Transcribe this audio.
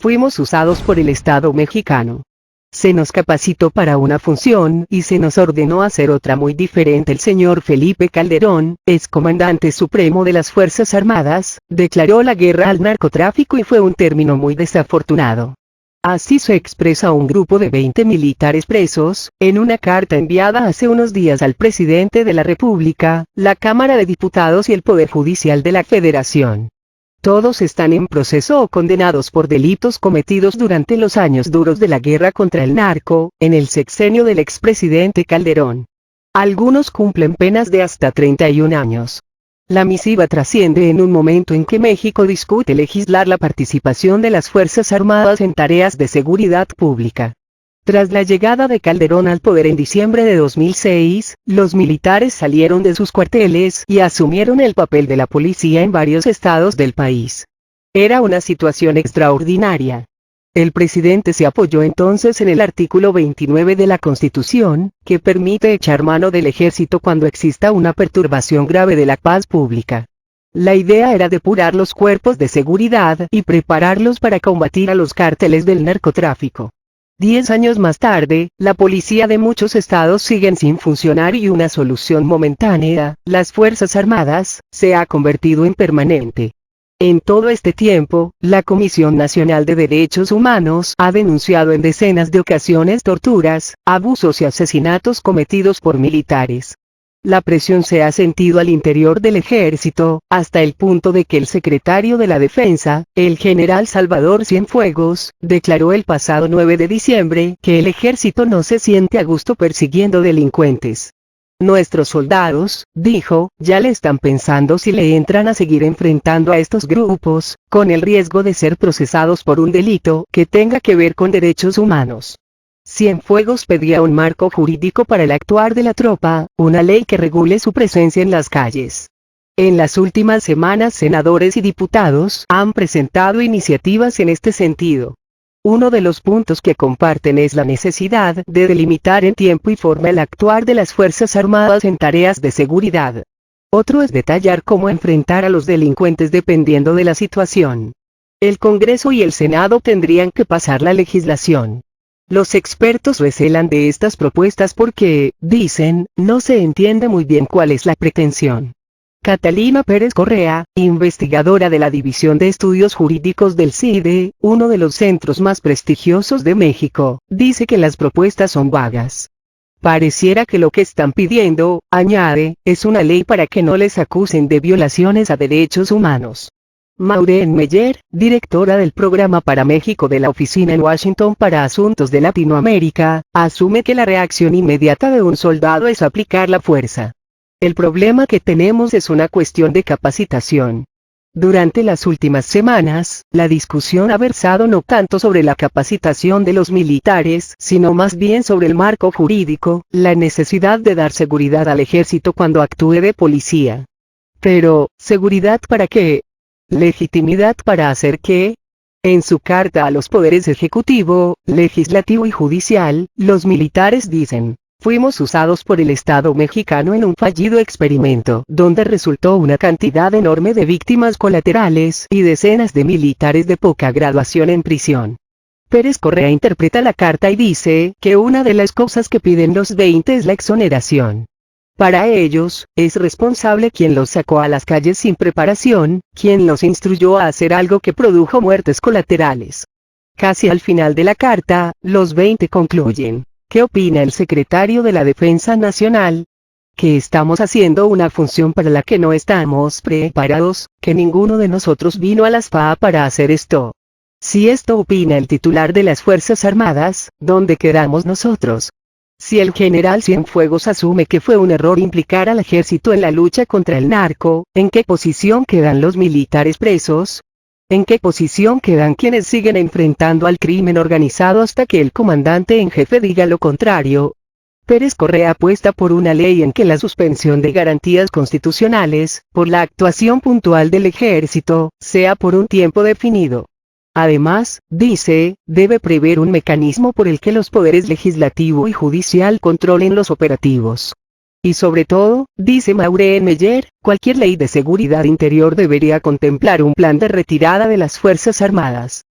Fuimos usados por el Estado mexicano. Se nos capacitó para una función y se nos ordenó hacer otra muy diferente. El señor Felipe Calderón, ex comandante supremo de las Fuerzas Armadas, declaró la guerra al narcotráfico y fue un término muy desafortunado. Así se expresa un grupo de 20 militares presos, en una carta enviada hace unos días al presidente de la República, la Cámara de Diputados y el Poder Judicial de la Federación. Todos están en proceso o condenados por delitos cometidos durante los años duros de la guerra contra el narco, en el sexenio del expresidente Calderón. Algunos cumplen penas de hasta 31 años. La misiva trasciende en un momento en que México discute legislar la participación de las Fuerzas Armadas en tareas de seguridad pública. Tras la llegada de Calderón al poder en diciembre de 2006, los militares salieron de sus cuarteles y asumieron el papel de la policía en varios estados del país. Era una situación extraordinaria. El presidente se apoyó entonces en el artículo 29 de la Constitución, que permite echar mano del ejército cuando exista una perturbación grave de la paz pública. La idea era depurar los cuerpos de seguridad y prepararlos para combatir a los cárteles del narcotráfico. 10 años más tarde, la policía de muchos estados siguen sin funcionar y una solución momentánea, las Fuerzas Armadas, se ha convertido en permanente. En todo este tiempo, la Comisión Nacional de Derechos Humanos ha denunciado en decenas de ocasiones torturas, abusos y asesinatos cometidos por militares. La presión se ha sentido al interior del ejército, hasta el punto de que el secretario de la Defensa, el general Salvador Cienfuegos, declaró el pasado 9 de diciembre que el ejército no se siente a gusto persiguiendo delincuentes. Nuestros soldados, dijo, ya le están pensando si le entran a seguir enfrentando a estos grupos, con el riesgo de ser procesados por un delito que tenga que ver con derechos humanos. Cienfuegos pedía un marco jurídico para el actuar de la tropa, una ley que regule su presencia en las calles. En las últimas semanas senadores y diputados han presentado iniciativas en este sentido. Uno de los puntos que comparten es la necesidad de delimitar en tiempo y forma el actuar de las Fuerzas Armadas en tareas de seguridad. Otro es detallar cómo enfrentar a los delincuentes dependiendo de la situación. El Congreso y el Senado tendrían que pasar la legislación. Los expertos recelan de estas propuestas porque, dicen, no se entiende muy bien cuál es la pretensión. Catalina Pérez Correa, investigadora de la División de Estudios Jurídicos del CIDE, uno de los centros más prestigiosos de México, dice que las propuestas son vagas. Pareciera que lo que están pidiendo, añade, es una ley para que no les acusen de violaciones a derechos humanos. Maureen Meyer, directora del Programa para México de la Oficina en Washington para Asuntos de Latinoamérica, asume que la reacción inmediata de un soldado es aplicar la fuerza. El problema que tenemos es una cuestión de capacitación. Durante las últimas semanas, la discusión ha versado no tanto sobre la capacitación de los militares, sino más bien sobre el marco jurídico, la necesidad de dar seguridad al ejército cuando actúe de policía. Pero, ¿seguridad para qué? ¿Legitimidad para hacer qué? En su carta a los poderes ejecutivo, legislativo y judicial, los militares dicen: fuimos usados por el Estado mexicano en un fallido experimento, donde resultó una cantidad enorme de víctimas colaterales y decenas de militares de poca graduación en prisión. Pérez Correa interpreta la carta y dice que una de las cosas que piden los 20 es la exoneración. Para ellos, es responsable quien los sacó a las calles sin preparación, quien los instruyó a hacer algo que produjo muertes colaterales. Casi al final de la carta, los 20 concluyen: ¿qué opina el secretario de la Defensa Nacional? Que estamos haciendo una función para la que no estamos preparados, que ninguno de nosotros vino a las FA para hacer esto. Si esto opina el titular de las Fuerzas Armadas, ¿dónde quedamos nosotros? Si el general Cienfuegos asume que fue un error implicar al ejército en la lucha contra el narco, ¿en qué posición quedan los militares presos? ¿En qué posición quedan quienes siguen enfrentando al crimen organizado hasta que el comandante en jefe diga lo contrario? Pérez Correa apuesta por una ley en que la suspensión de garantías constitucionales, por la actuación puntual del ejército, sea por un tiempo definido. Además, dice, debe prever un mecanismo por el que los poderes legislativo y judicial controlen los operativos. Y sobre todo, dice Maureen Meyer, cualquier ley de seguridad interior debería contemplar un plan de retirada de las Fuerzas Armadas.